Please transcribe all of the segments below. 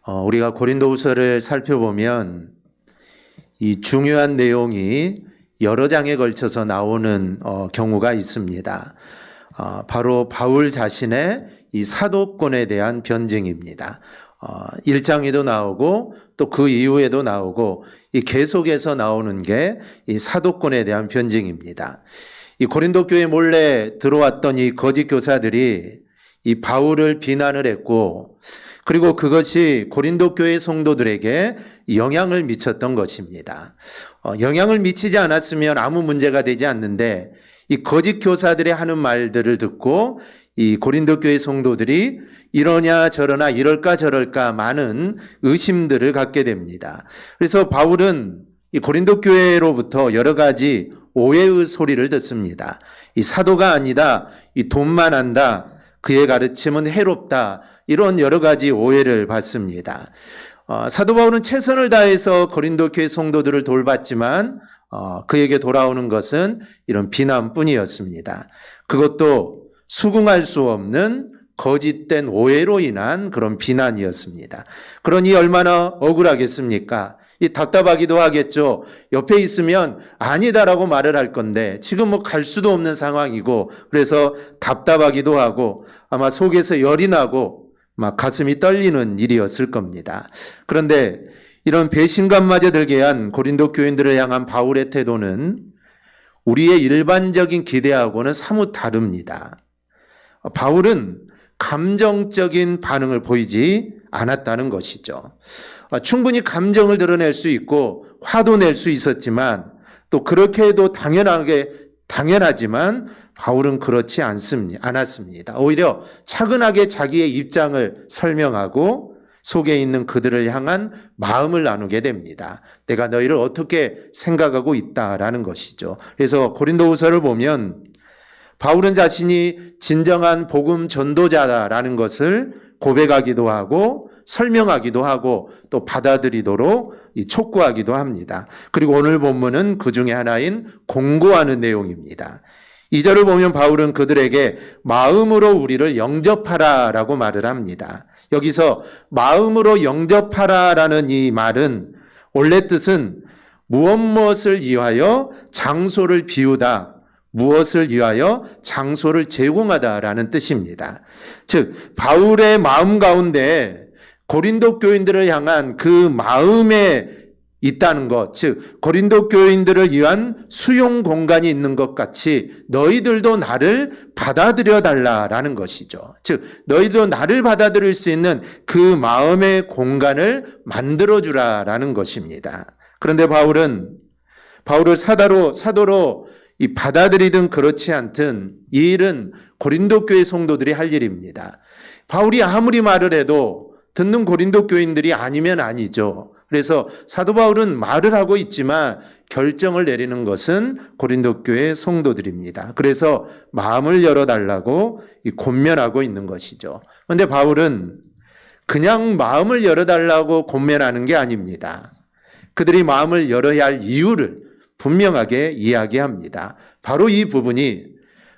우리가 고린도후서를 살펴보면 이 중요한 내용이 여러 장에 걸쳐서 나오는 경우가 있습니다. 바로 바울 자신의 이 사도권에 대한 변증입니다. 1장에도 나오고 또 그 이후에도 나오고 이 계속해서 나오는 게 이 사도권에 대한 변증입니다. 이 고린도 교회에 몰래 들어왔던 이 거짓 교사들이 이 바울을 비난을 했고, 그리고 그것이 고린도 교회 성도들에게 영향을 미쳤던 것입니다. 영향을 미치지 않았으면 아무 문제가 되지 않는데, 이 거짓 교사들의 하는 말들을 듣고 이 고린도 교회 성도들이 이러냐 저러나 이럴까 저럴까 많은 의심들을 갖게 됩니다. 그래서 바울은 이 고린도 교회로부터 여러 가지 오해의 소리를 듣습니다. 이 사도가 아니다, 이 돈만 한다, 그의 가르침은 해롭다, 이런 여러 가지 오해를 받습니다. 사도 바울은 최선을 다해서 고린도 교회 성도들을 돌봤지만 그에게 돌아오는 것은 이런 비난뿐이었습니다. 그것도 수긍할 수 없는 거짓된 오해로 인한 그런 비난이었습니다. 그러니 얼마나 억울하겠습니까? 이 답답하기도 하겠죠. 옆에 있으면 아니다라고 말을 할 건데 지금 뭐 갈 수도 없는 상황이고, 그래서 답답하기도 하고 아마 속에서 열이 나고 막 가슴이 떨리는 일이었을 겁니다. 그런데 이런 배신감마저 들게 한 고린도 교인들을 향한 바울의 태도는 우리의 일반적인 기대하고는 사뭇 다릅니다. 바울은 감정적인 반응을 보이지 않았다는 것이죠. 충분히 감정을 드러낼 수 있고 화도 낼 수 있었지만, 또 그렇게 해도 당연하지만 바울은 그렇지 않았습니다. 오히려 차근하게 자기의 입장을 설명하고 속에 있는 그들을 향한 마음을 나누게 됩니다. 내가 너희를 어떻게 생각하고 있다라는 것이죠. 그래서 고린도후서를 보면 바울은 자신이 진정한 복음 전도자라는 것을 고백하기도 하고 설명하기도 하고 또 받아들이도록 촉구하기도 합니다. 그리고 오늘 본문은 그 중에 하나인 공고하는 내용입니다. 2절을 보면 바울은 그들에게 마음으로 우리를 영접하라라고 말을 합니다. 여기서 마음으로 영접하라라는 이 말은 원래 뜻은 무엇을 위하여 장소를 비우다, 무엇을 위하여 장소를 제공하다라는 뜻입니다. 즉 바울의 마음 가운데 고린도 교인들을 향한 그 마음에 있다는 것, 즉 고린도 교인들을 위한 수용 공간이 있는 것 같이 너희들도 나를 받아들여 달라라는 것이죠. 즉 너희도 나를 받아들일 수 있는 그 마음의 공간을 만들어주라라는 것입니다. 그런데 바울을 사도로 받아들이든 그렇지 않든 이 일은 고린도 교회 성도들이 할 일입니다. 바울이 아무리 말을 해도 듣는 고린도 교인들이 아니면 아니죠. 그래서 사도 바울은 말을 하고 있지만 결정을 내리는 것은 고린도 교회 성도들입니다. 그래서 마음을 열어달라고 권면하고 있는 것이죠. 그런데 바울은 그냥 마음을 열어달라고 권면하는 게 아닙니다. 그들이 마음을 열어야 할 이유를 분명하게 이야기합니다. 바로 이 부분이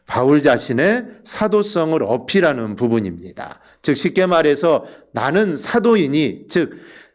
바울 자신의 사도성을 어필하는 부분입니다. 즉 쉽게 말해서 나는 사도이니, 즉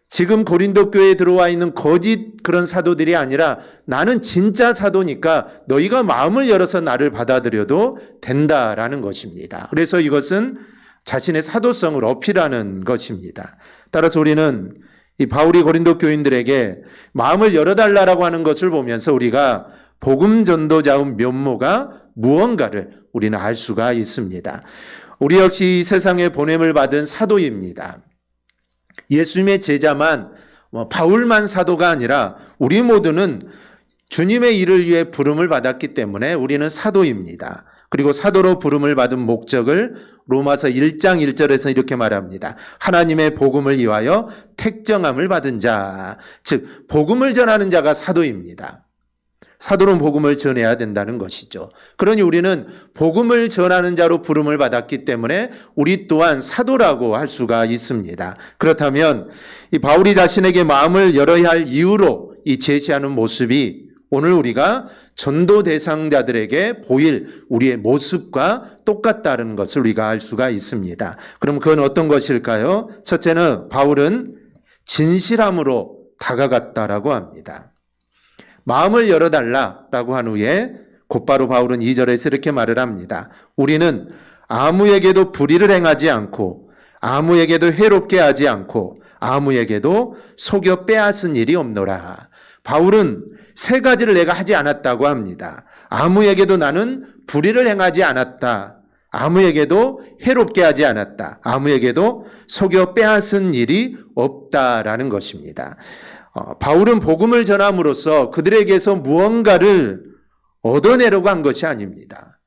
지금 고린도 교회에 들어와 있는 거짓 그런 사도들이 아니라 나는 진짜 사도니까 너희가 마음을 열어서 나를 받아들여도 된다라는 것입니다. 그래서 이것은 자신의 사도성을 어필하는 것입니다. 따라서 우리는 이 바울이 고린도 교인들에게 마음을 열어달라고 하는 것을 보면서 우리가 복음 전도자의 면모가 무언가를 우리는 알 수가 있습니다. 우리 역시 이 세상에 보냄을 받은 사도입니다. 예수님의 제자만, 바울만 사도가 아니라 우리 모두는 주님의 일을 위해 부름을 받았기 때문에 우리는 사도입니다. 그리고 사도로 부름을 받은 목적을 로마서 1장 1절에서 이렇게 말합니다. 하나님의 복음을 위하여 택정함을 받은 자, 즉 복음을 전하는 자가 사도입니다. 사도는 복음을 전해야 된다는 것이죠. 그러니 우리는 복음을 전하는 자로 부름을 받았기 때문에 우리 또한 사도라고 할 수가 있습니다. 그렇다면 이 바울이 자신에게 마음을 열어야 할 이유로 이 제시하는 모습이 오늘 우리가 전도 대상자들에게 보일 우리의 모습과 똑같다는 것을 우리가 알 수가 있습니다. 그럼 그건 어떤 것일까요? 첫째는 바울은 진실함으로 다가갔다라고 합니다. 마음을 열어달라라고 한 후에 곧바로 바울은 2절에서 이렇게 말을 합니다. 우리는 아무에게도 불의를 행하지 않고 아무에게도 해롭게 하지 않고 아무에게도 속여 빼앗은 일이 없노라. 바울은 세 가지를 내가 하지 않았다고 합니다. 아무에게도 나는 불의를 행하지 않았다. 아무에게도 해롭게 하지 않았다. 아무에게도 속여 빼앗은 일이 없다라는 것입니다. 바울은 복음을 전함으로써 그들에게서 무언가를 얻어내려고 한 것이 아닙니다.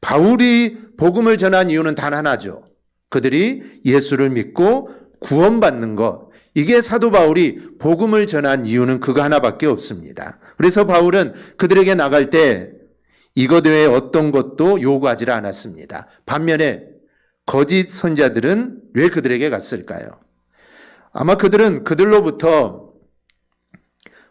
바울이 복음을 전한 이유는 단 하나죠. 그들이 예수를 믿고 구원받는 것. 이게 사도 바울이 복음을 전한 이유는 그거 하나밖에 없습니다. 그래서 바울은 그들에게 나갈 때 이것 외에 어떤 것도 요구하지 않았습니다. 반면에 거짓 선자들은 왜 그들에게 갔을까요? 아마 그들은 그들로부터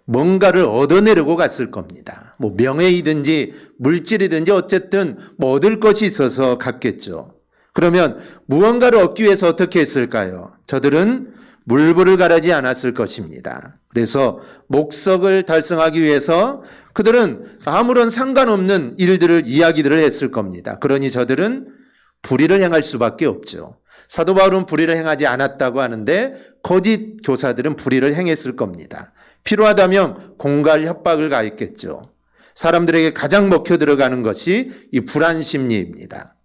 뭔가를 얻어내려고 갔을 겁니다. 뭐 명예이든지 물질이든지 어쨌든 뭐 얻을 것이 있어서 갔겠죠. 그러면 무언가를 얻기 위해서 어떻게 했을까요? 저들은 물불을 가르지 않았을 것입니다. 그래서 목적을 달성하기 위해서 그들은 아무런 상관없는 이야기들을 했을 겁니다. 그러니 저들은 불의를 행할 수밖에 없죠. 사도 바울은 불의를 행하지 않았다고 하는데 거짓 교사들은 불의를 행했을 겁니다. 필요하다면 공갈 협박을 가했겠죠. 사람들에게 가장 먹혀 들어가는 것이 이 불안 심리입니다.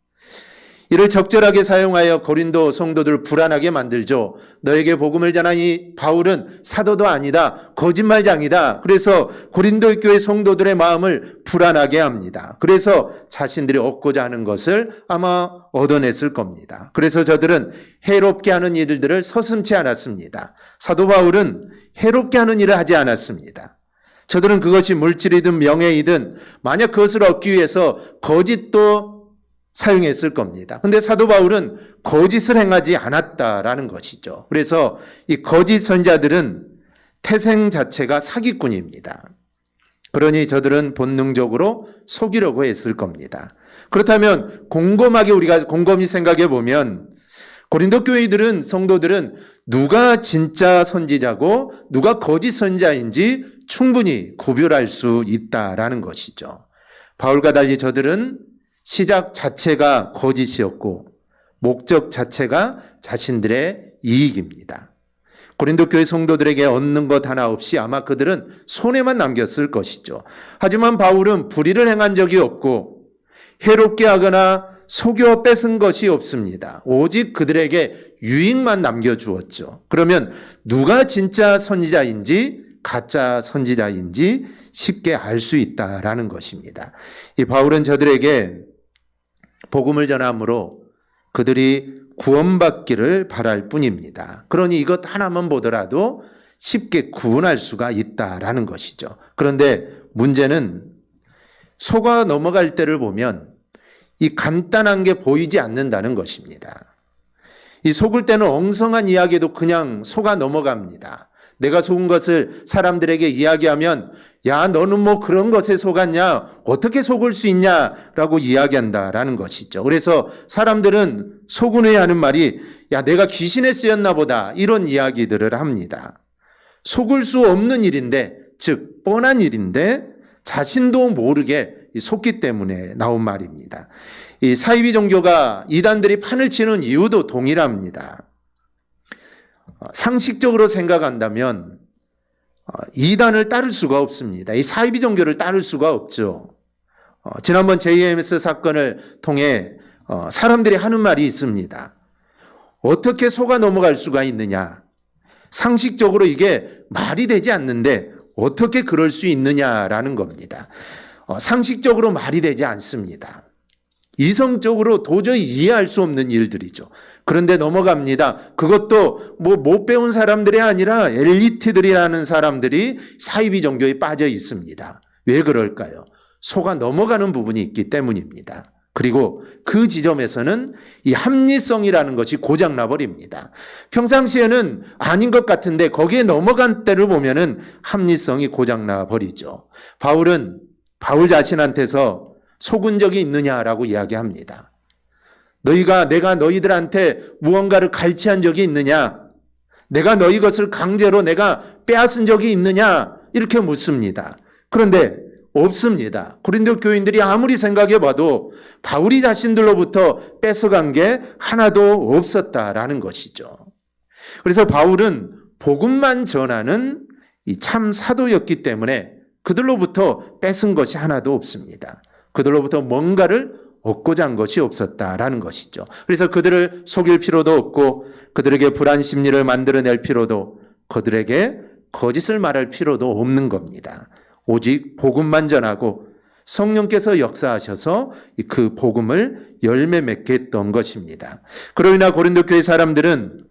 이를 적절하게 사용하여 고린도 성도들을 불안하게 만들죠. 너에게 복음을 전하니 바울은 사도도 아니다. 거짓말장이다. 그래서 고린도 교회 성도들의 마음을 불안하게 합니다. 그래서 자신들이 얻고자 하는 것을 아마 얻어냈을 겁니다. 그래서 저들은 해롭게 하는 일들을 서슴지 않았습니다. 사도 바울은 해롭게 하는 일을 하지 않았습니다. 저들은 그것이 물질이든 명예이든 만약 그것을 얻기 위해서 거짓도 사용했을 겁니다. 근데 사도 바울은 거짓을 행하지 않았다라는 것이죠. 그래서 이 거짓 선자들은 태생 자체가 사기꾼입니다. 그러니 저들은 본능적으로 속이려고 했을 겁니다. 그렇다면 우리가 곰곰이 생각해 보면 고린도 교회들은 성도들은 누가 진짜 선지자고 누가 거짓 선지자인지 충분히 구별할 수 있다라는 것이죠. 바울과 달리 저들은 시작 자체가 거짓이었고 목적 자체가 자신들의 이익입니다. 고린도 교회 성도들에게 얻는 것 하나 없이 아마 그들은 손해만 남겼을 것이죠. 하지만 바울은 불의를 행한 적이 없고 해롭게 하거나 속여 뺏은 것이 없습니다. 오직 그들에게 유익만 남겨주었죠. 그러면 누가 진짜 선지자인지 가짜 선지자인지 쉽게 알 수 있다라는 것입니다. 이 바울은 저들에게 복음을 전함으로 그들이 구원받기를 바랄 뿐입니다. 그러니 이것 하나만 보더라도 쉽게 구원할 수가 있다라는 것이죠. 그런데 문제는 속아 넘어갈 때를 보면 이 간단한 게 보이지 않는다는 것입니다. 이 속을 때는 엉성한 이야기도 그냥 속아 넘어갑니다. 내가 속은 것을 사람들에게 이야기하면 야 너는 뭐 그런 것에 속았냐 어떻게 속을 수 있냐라고 이야기한다라는 것이죠. 그래서 사람들은 속은 후에 하는 말이 야 내가 귀신에 쓰였나 보다 이런 이야기들을 합니다. 속을 수 없는 일인데 즉 뻔한 일인데 자신도 모르게 속기 때문에 나온 말입니다. 이 사이비 종교가 이단들이 판을 치는 이유도 동일합니다. 상식적으로 생각한다면 이단을 따를 수가 없습니다. 이 사이비 종교를 따를 수가 없죠. 지난번 JMS 사건을 통해 사람들이 하는 말이 있습니다. 어떻게 속아 넘어갈 수가 있느냐? 상식적으로 이게 말이 되지 않는데 어떻게 그럴 수 있느냐라는 겁니다. 상식적으로 말이 되지 않습니다. 이성적으로 도저히 이해할 수 없는 일들이죠. 그런데 넘어갑니다. 그것도 못 배운 사람들이 아니라 엘리트들이라는 사람들이 사이비 종교에 빠져 있습니다. 왜 그럴까요? 속아 넘어가는 부분이 있기 때문입니다. 그리고 그 지점에서는 이 합리성이라는 것이 고장나 버립니다. 평상시에는 아닌 것 같은데 거기에 넘어간 때를 보면은 합리성이 고장나 버리죠. 바울은 바울 자신한테서 속은 적이 있느냐라고 이야기합니다. 내가 너희들한테 무언가를 갈취한 적이 있느냐? 내가 너희 것을 강제로 내가 빼앗은 적이 있느냐? 이렇게 묻습니다. 그런데 없습니다. 고린도 교인들이 아무리 생각해 봐도 바울이 자신들로부터 뺏어간 게 하나도 없었다라는 것이죠. 그래서 바울은 복음만 전하는 이 참 사도였기 때문에 그들로부터 뺏은 것이 하나도 없습니다. 그들로부터 뭔가를 얻고자 한 것이 없었다라는 것이죠. 그래서 그들을 속일 필요도 없고 그들에게 불안 심리를 만들어낼 필요도, 그들에게 거짓을 말할 필요도 없는 겁니다. 오직 복음만 전하고 성령께서 역사하셔서 그 복음을 열매 맺게 했던 것입니다. 그로 인하 고린도 교회 사람들은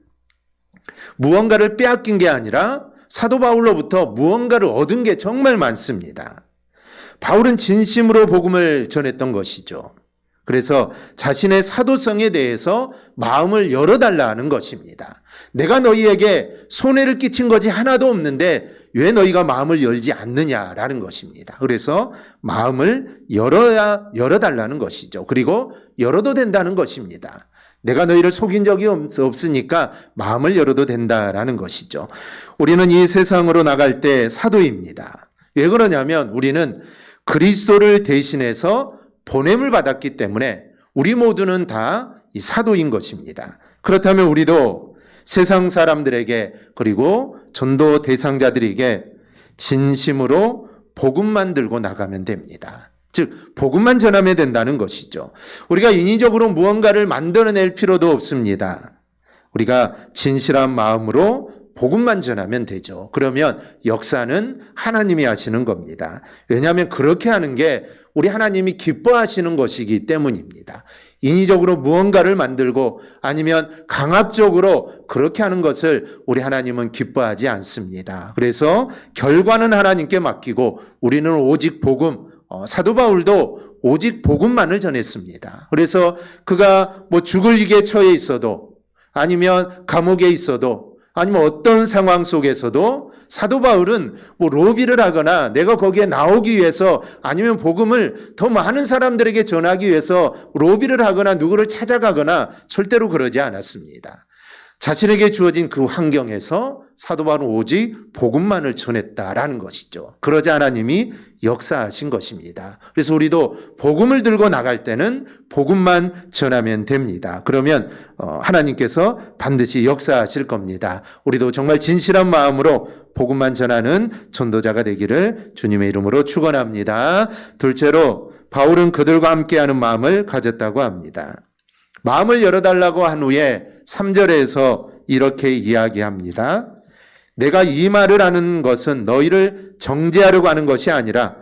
무언가를 빼앗긴 게 아니라 사도 바울로부터 무언가를 얻은 게 정말 많습니다. 바울은 진심으로 복음을 전했던 것이죠. 그래서 자신의 사도성에 대해서 마음을 열어달라 하는 것입니다. 내가 너희에게 손해를 끼친 것이 하나도 없는데 왜 너희가 마음을 열지 않느냐라는 것입니다. 그래서 마음을 열어달라는 것이죠. 그리고 열어도 된다는 것입니다. 내가 너희를 속인 적이 없으니까 마음을 열어도 된다라는 것이죠. 우리는 이 세상으로 나갈 때 사도입니다. 왜 그러냐면 우리는 그리스도를 대신해서 보냄을 받았기 때문에 우리 모두는 다 이 사도인 것입니다. 그렇다면 우리도 세상 사람들에게 그리고 전도 대상자들에게 진심으로 복음만 들고 나가면 됩니다. 즉 복음만 전하면 된다는 것이죠. 우리가 인위적으로 무언가를 만들어낼 필요도 없습니다. 우리가 진실한 마음으로 복음만 전하면 되죠. 그러면 역사는 하나님이 하시는 겁니다. 왜냐하면 그렇게 하는 게 우리 하나님이 기뻐하시는 것이기 때문입니다. 인위적으로 무언가를 만들고 아니면 강압적으로 그렇게 하는 것을 우리 하나님은 기뻐하지 않습니다. 그래서 결과는 하나님께 맡기고 우리는 오직 복음, 사도 바울도 오직 복음만을 전했습니다. 그래서 그가 뭐 죽을 위기에 처해 있어도 아니면 감옥에 있어도 아니면 어떤 상황 속에서도 사도 바울은 뭐 로비를 하거나 내가 거기에 나오기 위해서 아니면 복음을 더 많은 사람들에게 전하기 위해서 로비를 하거나 누구를 찾아가거나 절대로 그러지 않았습니다. 자신에게 주어진 그 환경에서 사도 바울은 오직 복음만을 전했다라는 것이죠. 그러자 하나님이 역사하신 것입니다. 그래서 우리도 복음을 들고 나갈 때는 복음만 전하면 됩니다. 그러면 하나님께서 반드시 역사하실 겁니다. 우리도 정말 진실한 마음으로 복음만 전하는 전도자가 되기를 주님의 이름으로 축원합니다. 둘째로 바울은 그들과 함께하는 마음을 가졌다고 합니다. 마음을 열어달라고 한 후에 3절에서 이렇게 이야기합니다. 내가 이 말을 하는 것은 너희를 정죄하려고 하는 것이 아니라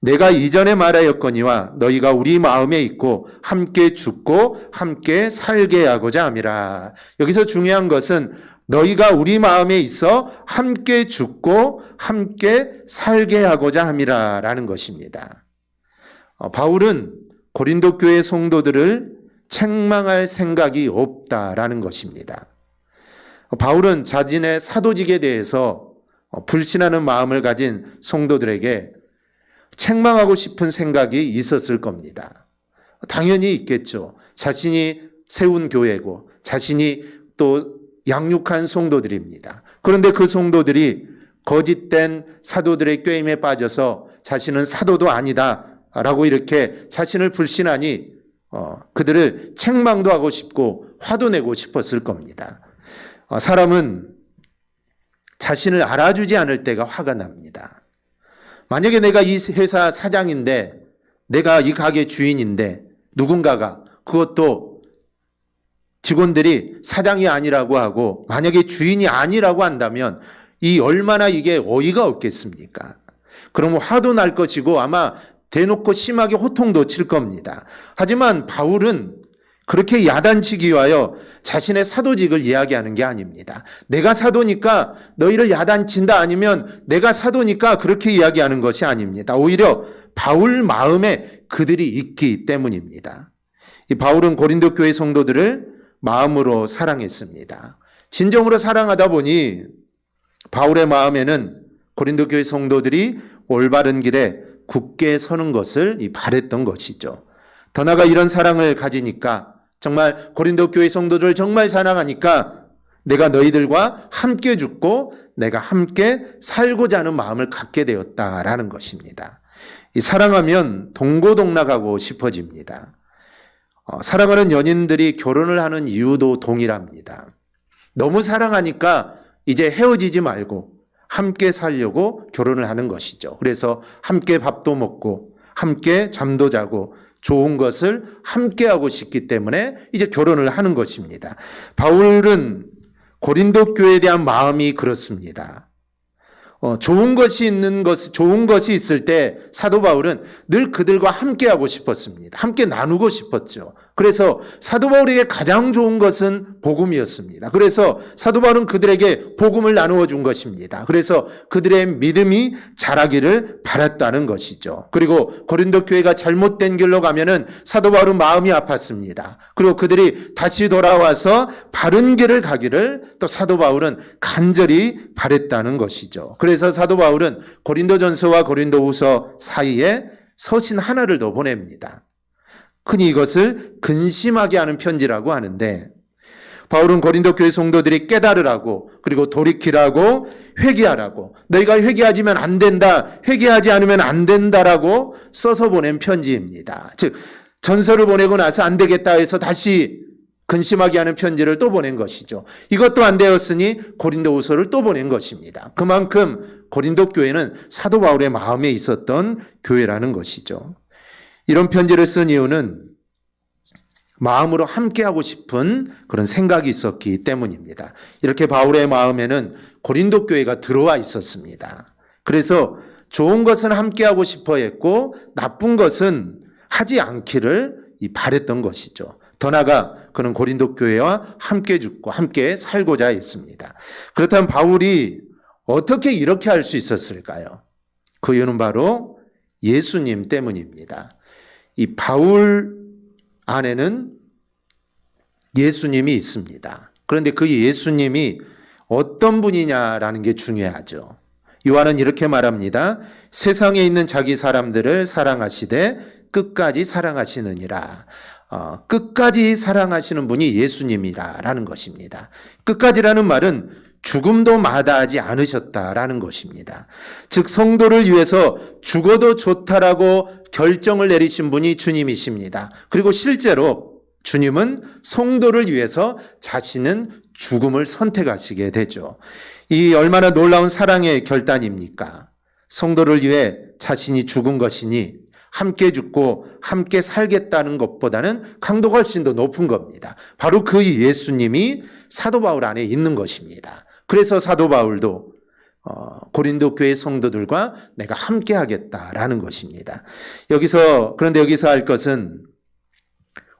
내가 이전에 말하였거니와 너희가 우리 마음에 있고 함께 죽고 함께 살게 하고자 함이라. 여기서 중요한 것은 너희가 우리 마음에 있어 함께 죽고 함께 살게 하고자 함이라 라는 것입니다. 바울은 고린도 교회 성도들을 책망할 생각이 없다라는 것입니다. 바울은 자신의 사도직에 대해서 불신하는 마음을 가진 성도들에게 책망하고 싶은 생각이 있었을 겁니다. 당연히 있겠죠. 자신이 세운 교회고 자신이 또 양육한 성도들입니다. 그런데 그 성도들이 거짓된 사도들의 꾀임에 빠져서 자신은 사도도 아니다라고 이렇게 자신을 불신하니 그들을 책망도 하고 싶고 화도 내고 싶었을 겁니다. 사람은 자신을 알아주지 않을 때가 화가 납니다. 만약에 내가 이 회사 사장인데 내가 이 가게 주인인데 누군가가 그것도 직원들이 사장이 아니라고 하고 만약에 주인이 아니라고 한다면 이 얼마나 이게 어이가 없겠습니까? 그러면 화도 날 것이고 아마 대놓고 심하게 호통도 칠 겁니다. 하지만 바울은 그렇게 야단치기 위하여 자신의 사도직을 이야기하는 게 아닙니다. 내가 사도니까 너희를 야단친다 아니면 내가 사도니까 그렇게 이야기하는 것이 아닙니다. 오히려 바울 마음에 그들이 있기 때문입니다. 이 바울은 고린도 교회 성도들을 마음으로 사랑했습니다. 진정으로 사랑하다 보니 바울의 마음에는 고린도 교회 성도들이 올바른 길에 굳게 서는 것을 바랬던 것이죠. 더 나아가 이런 사랑을 가지니까 정말 고린도 교회 성도들을 정말 사랑하니까 내가 너희들과 함께 죽고 내가 함께 살고자 하는 마음을 갖게 되었다라는 것입니다. 이 사랑하면 동고동락하고 싶어집니다. 사랑하는 연인들이 결혼을 하는 이유도 동일합니다. 너무 사랑하니까 이제 헤어지지 말고 함께 살려고 결혼을 하는 것이죠. 그래서 함께 밥도 먹고 함께 잠도 자고 좋은 것을 함께 하고 싶기 때문에 이제 결혼을 하는 것입니다. 바울은 고린도 교회에 대한 마음이 그렇습니다. 좋은 것이 있을 때 사도 바울은 늘 그들과 함께 하고 싶었습니다. 함께 나누고 싶었죠. 그래서 사도 바울에게 가장 좋은 것은 복음이었습니다. 그래서 사도 바울은 그들에게 복음을 나누어 준 것입니다. 그래서 그들의 믿음이 자라기를 바랐다는 것이죠. 그리고 고린도 교회가 잘못된 길로 가면은 사도 바울은 마음이 아팠습니다. 그리고 그들이 다시 돌아와서 바른 길을 가기를 또 사도 바울은 간절히 바랬다는 것이죠. 그래서 사도 바울은 고린도전서와 고린도후서 사이에 서신 하나를 더 보냅니다. 흔히 이것을 근심하게 하는 편지라고 하는데, 바울은 고린도 교회 성도들이 깨달으라고, 그리고 돌이키라고, 회개하라고, 너희가 회개하지면 안 된다, 회개하지 않으면 안 된다라고 써서 보낸 편지입니다. 즉 전서를 보내고 나서 안 되겠다 해서 다시 근심하게 하는 편지를 또 보낸 것이죠. 이것도 안 되었으니 고린도후서를 또 보낸 것입니다. 그만큼 고린도 교회는 사도 바울의 마음에 있었던 교회라는 것이죠. 이런 편지를 쓴 이유는 마음으로 함께하고 싶은 그런 생각이 있었기 때문입니다. 이렇게 바울의 마음에는 고린도 교회가 들어와 있었습니다. 그래서 좋은 것은 함께하고 싶어 했고 나쁜 것은 하지 않기를 바랬던 것이죠. 더 나아가 그는 고린도 교회와 함께 죽고 함께 살고자 했습니다. 그렇다면 바울이 어떻게 이렇게 할 수 있었을까요? 그 이유는 바로 예수님 때문입니다. 이 바울 안에는 예수님이 있습니다. 그런데 그 예수님이 어떤 분이냐라는 게 중요하죠. 요한은 이렇게 말합니다. 세상에 있는 자기 사람들을 사랑하시되 끝까지 사랑하시느니라. 끝까지 사랑하시는 분이 예수님이라는 것입니다. 끝까지라는 말은 죽음도 마다하지 않으셨다라는 것입니다. 즉 성도를 위해서 죽어도 좋다라고 결정을 내리신 분이 주님이십니다. 그리고 실제로 주님은 성도를 위해서 자신은 죽음을 선택하시게 되죠. 이 얼마나 놀라운 사랑의 결단입니까? 성도를 위해 자신이 죽은 것이니 함께 죽고 함께 살겠다는 것보다는 강도가 훨씬 더 높은 겁니다. 바로 그 예수님이 사도 바울 안에 있는 것입니다. 그래서 사도 바울도 고린도 교회 성도들과 내가 함께 하겠다라는 것입니다. 그런데 여기서 할 것은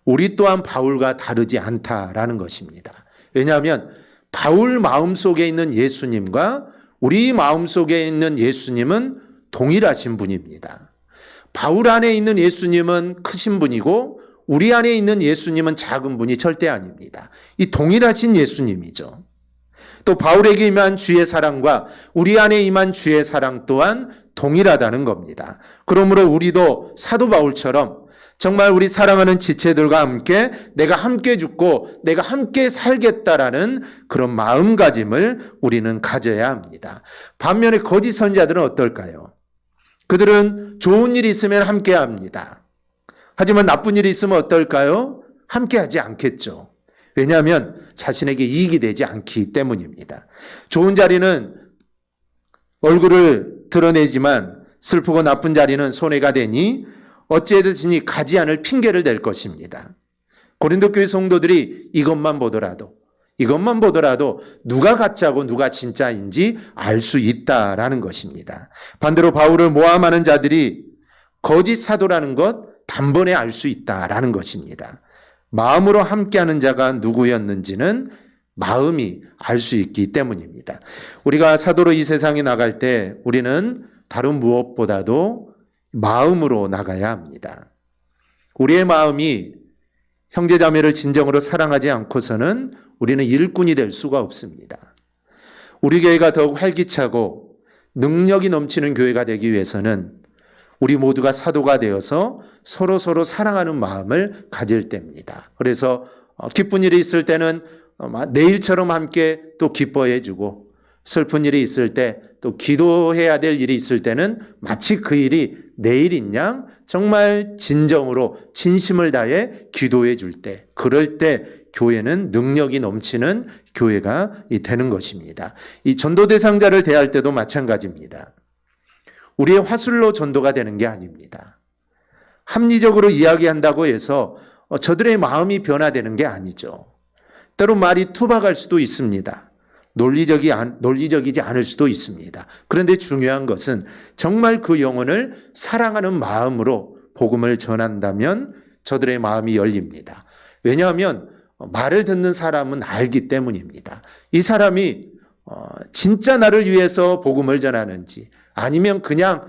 우리 또한 바울과 다르지 않다라는 것입니다. 왜냐하면 바울 마음속에 있는 예수님과 우리 마음속에 있는 예수님은 동일하신 분입니다. 바울 안에 있는 예수님은 크신 분이고 우리 안에 있는 예수님은 작은 분이 절대 아닙니다. 이 동일하신 예수님이죠. 또 바울에게 임한 주의 사랑과 우리 안에 임한 주의 사랑 또한 동일하다는 겁니다. 그러므로 우리도 사도 바울처럼 정말 우리 사랑하는 지체들과 함께 내가 함께 죽고 내가 함께 살겠다라는 그런 마음가짐을 우리는 가져야 합니다. 반면에 거짓 선지자들은 어떨까요? 그들은 좋은 일이 있으면 함께 합니다. 하지만 나쁜 일이 있으면 어떨까요? 함께 하지 않겠죠. 왜냐하면 자신에게 이익이 되지 않기 때문입니다. 좋은 자리는 얼굴을 드러내지만 슬프고 나쁜 자리는 손해가 되니 어찌해서든지 가지 않을 핑계를 댈 것입니다. 고린도 교회 성도들이 이것만 보더라도 누가 가짜고 누가 진짜인지 알 수 있다라는 것입니다. 반대로 바울을 모함하는 자들이 거짓 사도라는 것 단번에 알 수 있다라는 것입니다. 마음으로 함께하는 자가 누구였는지는 마음이 알 수 있기 때문입니다. 우리가 사도로 이 세상에 나갈 때 우리는 다른 무엇보다도 마음으로 나가야 합니다. 우리의 마음이 형제자매를 진정으로 사랑하지 않고서는 우리는 일꾼이 될 수가 없습니다. 우리 교회가 더욱 활기차고 능력이 넘치는 교회가 되기 위해서는 우리 모두가 사도가 되어서 서로 사랑하는 마음을 가질 때입니다. 그래서 기쁜 일이 있을 때는 내일처럼 함께 또 기뻐해 주고, 슬픈 일이 있을 때 또 기도해야 될 일이 있을 때는 마치 그 일이 내일인 양 정말 진정으로 진심을 다해 기도해 줄 때, 그럴 때 교회는 능력이 넘치는 교회가 되는 것입니다. 이 전도 대상자를 대할 때도 마찬가지입니다. 우리의 화술로 전도가 되는 게 아닙니다. 합리적으로 이야기한다고 해서 저들의 마음이 변화되는 게 아니죠. 때로 말이 투박할 수도 있습니다. 논리적이지 않을 수도 있습니다. 그런데 중요한 것은 정말 그 영혼을 사랑하는 마음으로 복음을 전한다면 저들의 마음이 열립니다. 왜냐하면 말을 듣는 사람은 알기 때문입니다. 이 사람이 진짜 나를 위해서 복음을 전하는지 아니면 그냥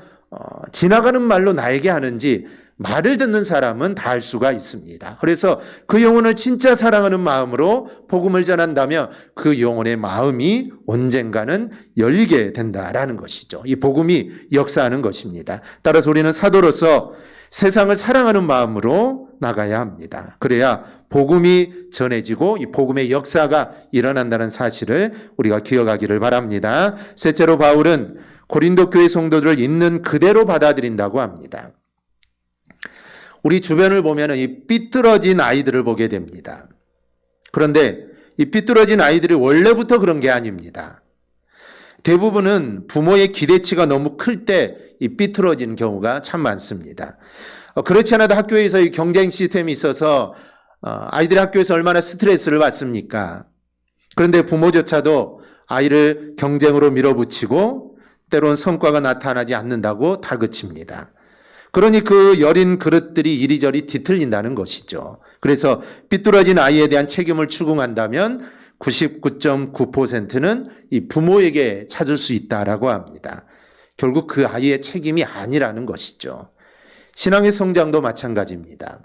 지나가는 말로 나에게 하는지 말을 듣는 사람은 다 알 수가 있습니다. 그래서 그 영혼을 진짜 사랑하는 마음으로 복음을 전한다면 그 영혼의 마음이 언젠가는 열리게 된다라는 것이죠. 이 복음이 역사하는 것입니다. 따라서 우리는 사도로서 세상을 사랑하는 마음으로 나가야 합니다. 그래야 복음이 전해지고 이 복음의 역사가 일어난다는 사실을 우리가 기억하기를 바랍니다. 셋째로 바울은 고린도 교회 성도들을 있는 그대로 받아들인다고 합니다. 우리 주변을 보면 이 삐뚤어진 아이들을 보게 됩니다. 그런데 이 삐뚤어진 아이들이 원래부터 그런 게 아닙니다. 대부분은 부모의 기대치가 너무 클 때 이 삐뚤어진 경우가 참 많습니다. 그렇지 않아도 학교에서 이 경쟁 시스템이 있어서 아이들이 학교에서 얼마나 스트레스를 받습니까? 그런데 부모조차도 아이를 경쟁으로 밀어붙이고 때론 성과가 나타나지 않는다고 다그칩니다. 그러니 그 여린 그릇들이 이리저리 뒤틀린다는 것이죠. 그래서 삐뚤어진 아이에 대한 책임을 추궁한다면 99.9%는 이 부모에게 찾을 수 있다라고 합니다. 결국 그 아이의 책임이 아니라는 것이죠. 신앙의 성장도 마찬가지입니다.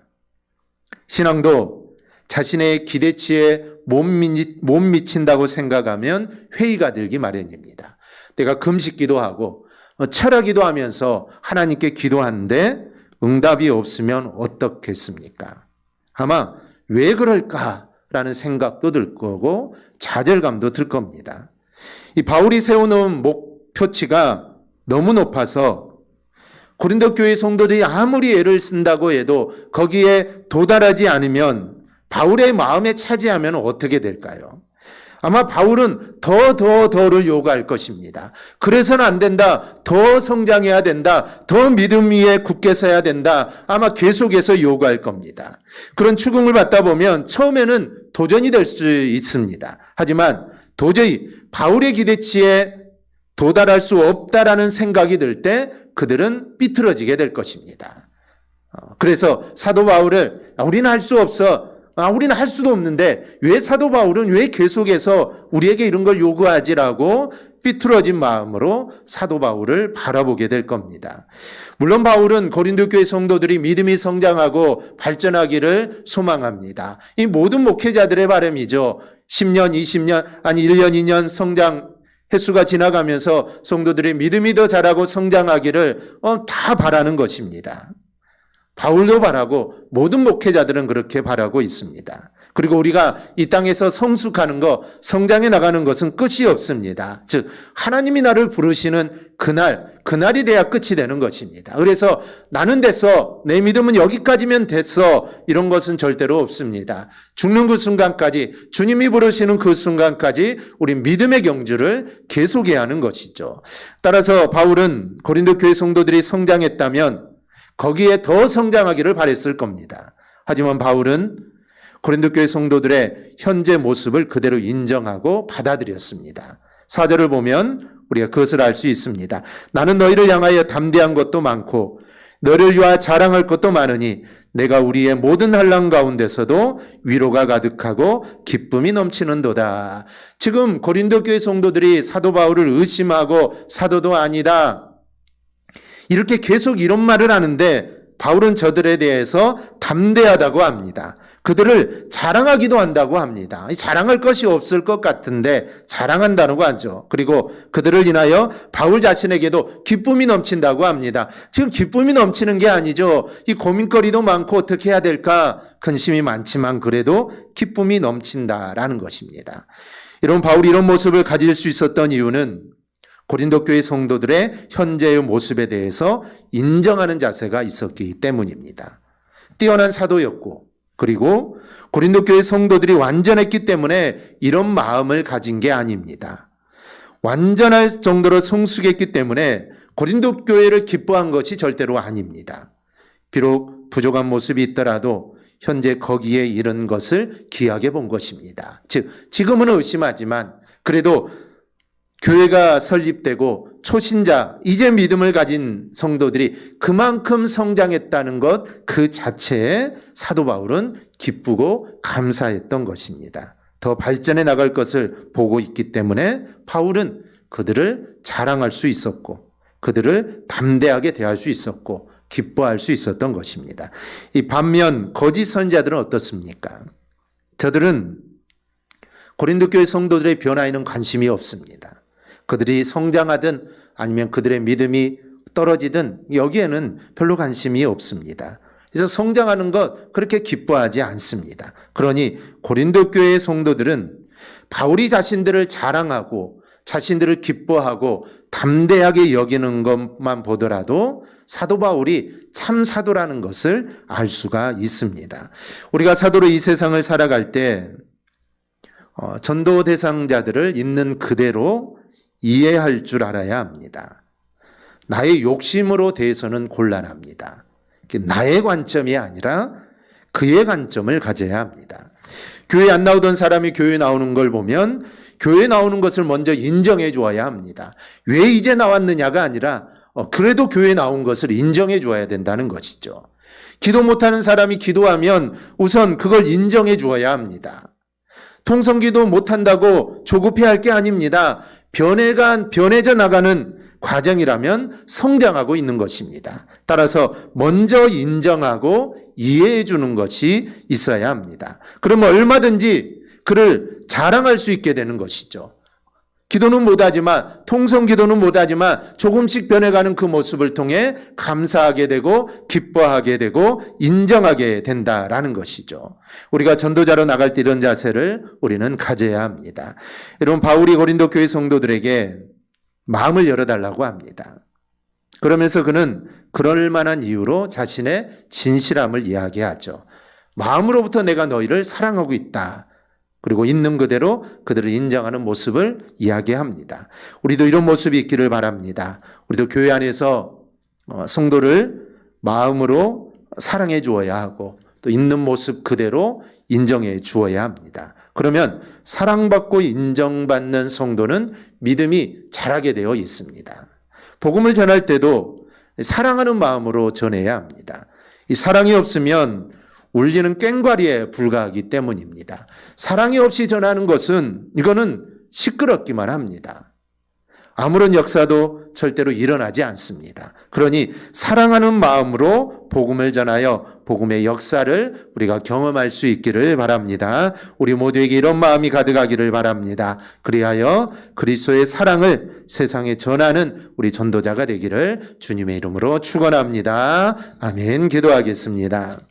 신앙도 자신의 기대치에 못 미친다고 생각하면 회의가 들기 마련입니다. 내가 금식기도 하고 철야기도 하면서 하나님께 기도하는데 응답이 없으면 어떻겠습니까? 아마 왜 그럴까라는 생각도 들 거고 좌절감도 들 겁니다. 이 바울이 세워놓은 목표치가 너무 높아서 고린도 교회 성도들이 아무리 애를 쓴다고 해도 거기에 도달하지 않으면 바울의 마음에 차지하면 어떻게 될까요? 아마 바울은 더를 요구할 것입니다. 그래서는 안 된다. 더 성장해야 된다. 더 믿음 위에 굳게 서야 된다. 아마 계속해서 요구할 겁니다. 그런 추궁을 받다 보면 처음에는 도전이 될 수 있습니다. 하지만 도저히 바울의 기대치에 도달할 수 없다라는 생각이 들 때 그들은 삐뚤어지게 될 것입니다. 그래서 사도 바울을 우리는 할 수 없어. 우리는 할 수도 없는데 왜 사도 바울은 왜 계속해서 우리에게 이런 걸 요구하지라고 삐뚤어진 마음으로 사도 바울을 바라보게 될 겁니다. 물론 바울은 고린도 교회 성도들이 믿음이 성장하고 발전하기를 소망합니다. 이 모든 목회자들의 바람이죠. 10년, 20년, 아니 1년, 2년 성장 횟수가 지나가면서 성도들의 믿음이 더 자라고 성장하기를 다 바라는 것입니다. 바울도 바라고 모든 목회자들은 그렇게 바라고 있습니다. 그리고 우리가 이 땅에서 성숙하는 것, 성장해 나가는 것은 끝이 없습니다. 즉 하나님이 나를 부르시는 그날이 돼야 끝이 되는 것입니다. 그래서 나는 됐어, 내 믿음은 여기까지면 됐어, 이런 것은 절대로 없습니다. 죽는 그 순간까지, 주님이 부르시는 그 순간까지 우리 믿음의 경주를 계속해야 하는 것이죠. 따라서 바울은 고린도 교회 성도들이 성장했다면 거기에 더 성장하기를 바랬을 겁니다. 하지만 바울은 고린도 교회 성도들의 현재 모습을 그대로 인정하고 받아들였습니다. 4절을 보면 우리가 그것을 알 수 있습니다. 나는 너희를 향하여 담대한 것도 많고 너를 위하여 자랑할 것도 많으니 내가 우리의 모든 환난 가운데서도 위로가 가득하고 기쁨이 넘치는도다. 지금 고린도 교회 성도들이 사도 바울을 의심하고 사도도 아니다, 이렇게 계속 이런 말을 하는데 바울은 저들에 대해서 담대하다고 합니다. 그들을 자랑하기도 한다고 합니다. 자랑할 것이 없을 것 같은데 자랑한다고 하죠. 그리고 그들을 인하여 바울 자신에게도 기쁨이 넘친다고 합니다. 지금 기쁨이 넘치는 게 아니죠. 이 고민거리도 많고 어떻게 해야 될까 근심이 많지만 그래도 기쁨이 넘친다라는 것입니다. 이런 바울이 이런 모습을 가질 수 있었던 이유는 고린도 교회 성도들의 현재의 모습에 대해서 인정하는 자세가 있었기 때문입니다. 뛰어난 사도였고 그리고 고린도 교회 성도들이 완전했기 때문에 이런 마음을 가진 게 아닙니다. 완전할 정도로 성숙했기 때문에 고린도 교회를 기뻐한 것이 절대로 아닙니다. 비록 부족한 모습이 있더라도 현재 거기에 이른 것을 귀하게 본 것입니다. 즉 지금은 의심하지만 그래도 교회가 설립되고 초신자, 이제 믿음을 가진 성도들이 그만큼 성장했다는 것 그 자체에 사도 바울은 기쁘고 감사했던 것입니다. 더 발전해 나갈 것을 보고 있기 때문에 바울은 그들을 자랑할 수 있었고 그들을 담대하게 대할 수 있었고 기뻐할 수 있었던 것입니다. 이 반면 거짓 선지자들은 어떻습니까? 저들은 고린도 교회 성도들의 변화에는 관심이 없습니다. 그들이 성장하든 아니면 그들의 믿음이 떨어지든 여기에는 별로 관심이 없습니다. 그래서 성장하는 것 그렇게 기뻐하지 않습니다. 그러니 고린도 교회의 성도들은 바울이 자신들을 자랑하고 자신들을 기뻐하고 담대하게 여기는 것만 보더라도 사도 바울이 참 사도라는 것을 알 수가 있습니다. 우리가 사도로 이 세상을 살아갈 때 전도 대상자들을 있는 그대로 이해할 줄 알아야 합니다. 나의 욕심으로 대해서는 곤란합니다. 나의 관점이 아니라 그의 관점을 가져야 합니다. 교회 안 나오던 사람이 교회 나오는 걸 보면 교회 나오는 것을 먼저 인정해 주어야 합니다. 왜 이제 나왔느냐가 아니라 그래도 교회 나온 것을 인정해 주어야 된다는 것이죠. 기도 못하는 사람이 기도하면 우선 그걸 인정해 주어야 합니다. 통성기도 못한다고 조급해할 게 아닙니다. 변해져 나가는 과정이라면 성장하고 있는 것입니다. 따라서 먼저 인정하고 이해해 주는 것이 있어야 합니다. 그러면 얼마든지 그를 자랑할 수 있게 되는 것이죠. 기도는 못하지만 통성기도는 못하지만 조금씩 변해가는 그 모습을 통해 감사하게 되고 기뻐하게 되고 인정하게 된다라는 것이죠. 우리가 전도자로 나갈 때 이런 자세를 우리는 가져야 합니다. 여러분 바울이 고린도 교회 성도들에게 마음을 열어달라고 합니다. 그러면서 그는 그럴 만한 이유로 자신의 진실함을 이야기하죠. 마음으로부터 내가 너희를 사랑하고 있다. 그리고 있는 그대로 그들을 인정하는 모습을 이야기합니다. 우리도 이런 모습이 있기를 바랍니다. 우리도 교회 안에서 성도를 마음으로 사랑해 주어야 하고 또 있는 모습 그대로 인정해 주어야 합니다. 그러면 사랑받고 인정받는 성도는 믿음이 자라게 되어 있습니다. 복음을 전할 때도 사랑하는 마음으로 전해야 합니다. 이 사랑이 없으면 울리는 꽹과리에 불과하기 때문입니다. 사랑이 없이 전하는 것은 이거는 시끄럽기만 합니다. 아무런 역사도 절대로 일어나지 않습니다. 그러니 사랑하는 마음으로 복음을 전하여 복음의 역사를 우리가 경험할 수 있기를 바랍니다. 우리 모두에게 이런 마음이 가득하기를 바랍니다. 그리하여 그리스도의 사랑을 세상에 전하는 우리 전도자가 되기를 주님의 이름으로 축원합니다. 아멘. 기도하겠습니다.